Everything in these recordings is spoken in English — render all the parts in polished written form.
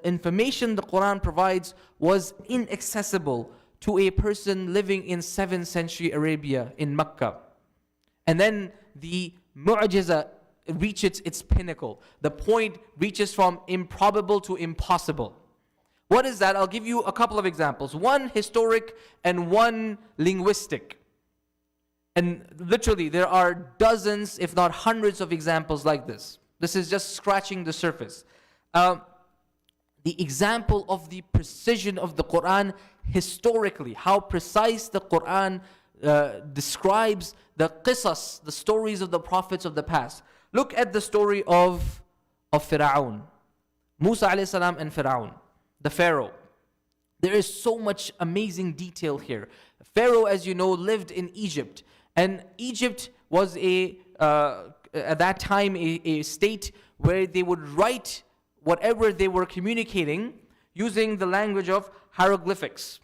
information the Qur'an provides was inaccessible to a person living in 7th century Arabia in Mecca. And then the mu'jiza reaches its pinnacle. The point reaches from improbable to impossible. What is that? I'll give you a couple of examples. One historic and one linguistic. And literally there are dozens, if not hundreds of examples like this. This is just scratching the surface. The example of the precision of the Qur'an historically, how precise the Qur'an describes the qisas, the stories of the prophets of the past. Look at the story of Fir'aun, Musa alayhi salam and Fir'aun, the Pharaoh. There is so much amazing detail here. Pharaoh, as you know, lived in Egypt, and Egypt was at that time a state where they would write whatever they were communicating using the language of hieroglyphics.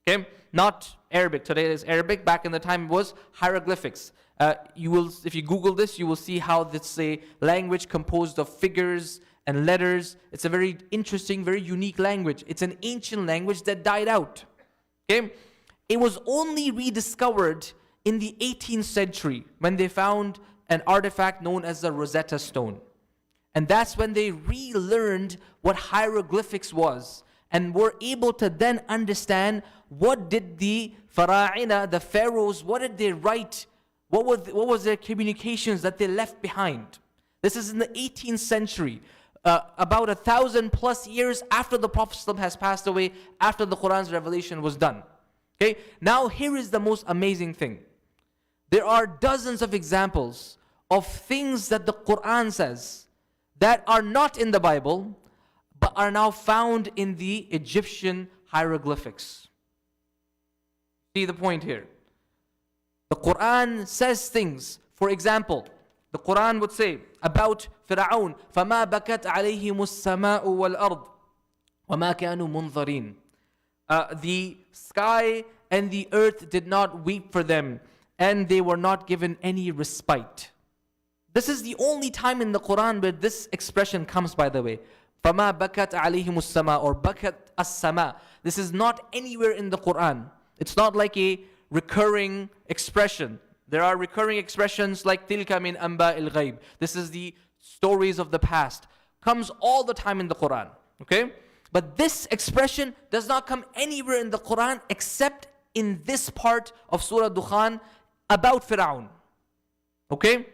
Okay, not Arabic. Today it is Arabic. Back in the time it was hieroglyphics. If you Google this, you will see how this is a language composed of figures and letters. It's a very interesting, very unique language. It's an ancient language that died out. Okay, it was only rediscovered in the 18th century when they found an artifact known as the Rosetta Stone. And that's when they relearned what hieroglyphics was and were able to then understand what did the fara'ina, the pharaohs, what did they write, what was their communications that they left behind. This is in the 18th century, about 1,000+ years after the Prophet ﷺ has passed away, after the Qur'an's revelation was done. Okay, now here is the most amazing thing. There are dozens of examples of things that the Qur'an says that are not in the Bible, but are now found in the Egyptian hieroglyphics. See the point here. The Qur'an says things. For example, the Qur'an would say about Fir'aun, فَمَا بَكَتْ عَلَيْهِمُ السَّمَاءُ وَالْأَرْضُ وَمَا كَانُوا مُنظَرِينَ. The sky and the earth did not weep for them, and they were not given any respite. This is the only time in the Qur'an where this expression comes, by the way. فَمَا بَكَتْ عَلَيْهِمُ السَّمَاءُ or بَكَتْ السَّمَاء. This is not anywhere in the Qur'an. It's not like a recurring expression. There are recurring expressions like تِلْكَ مِنْ أَنْبَاءِ الْغَيْبِ. This is the stories of the past. Comes all the time in the Qur'an. Okay? But this expression does not come anywhere in the Qur'an except in this part of Surah Dukhan about Fir'aun. Okay?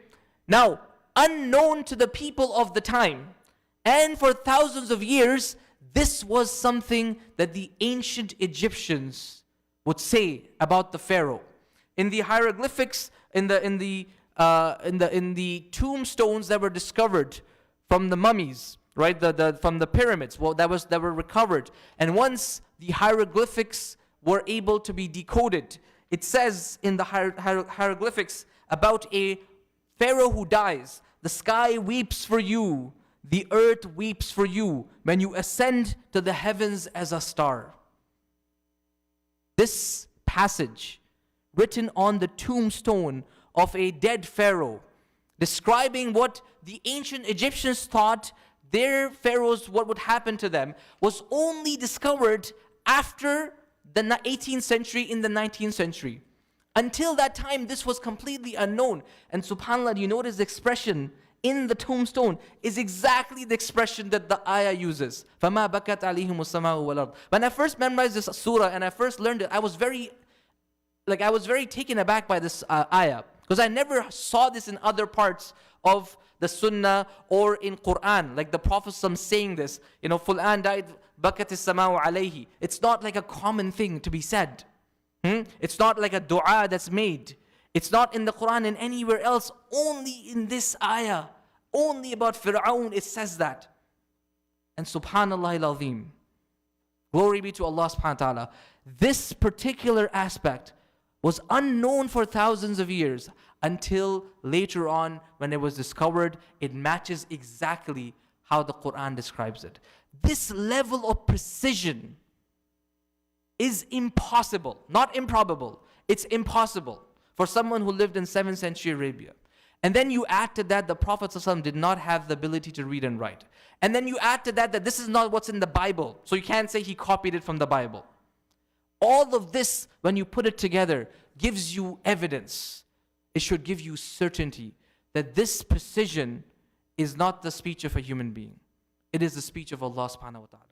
Now, unknown to the people of the time, and for thousands of years, this was something that the ancient Egyptians would say about the Pharaoh. In the hieroglyphics, in the tombstones that were discovered from the mummies, right? From the pyramids, that were recovered. And once the hieroglyphics were able to be decoded, it says in the hieroglyphics about a Pharaoh who dies. The sky weeps for you, the earth weeps for you when you ascend to the heavens as a star. This passage, written on the tombstone of a dead Pharaoh, describing what the ancient Egyptians thought their pharaohs, what would happen to them, was only discovered after the 18th century, in the 19th century. Until that time, this was completely unknown. And subhanAllah, you notice the expression in the tombstone is exactly the expression that the ayah uses. فَمَا بَكَتْ عَلَيْهِمُ السَّمَاءُ وَالْأَرْضُ. When I first memorized this surah and I first learned it, I was very taken aback by this ayah. Because I never saw this in other parts of the Sunnah or in Qur'an. Like the Prophet saying this, Fulan died, بَكَتِ السَّمَاءُ عَلَيْهِ. It's not like a common thing to be said. It's not like a dua that's made. It's not in the Qur'an and anywhere else. Only in this ayah, only about Fir'aun, it says that. And subhanallah al-azim, glory be to Allah subhanahu wa ta'ala, this particular aspect was unknown for thousands of years until later on when it was discovered. It matches exactly how the Qur'an describes it. This level of precision is impossible, not improbable. It's impossible for someone who lived in 7th century Arabia. And then you add to that the Prophet ﷺ did not have the ability to read and write. And then you add to that that this is not what's in the Bible. So you can't say he copied it from the Bible. All of this, when you put it together, gives you evidence. It should give you certainty that this precision is not the speech of a human being. It is the speech of Allah subhanahu wa ta'ala.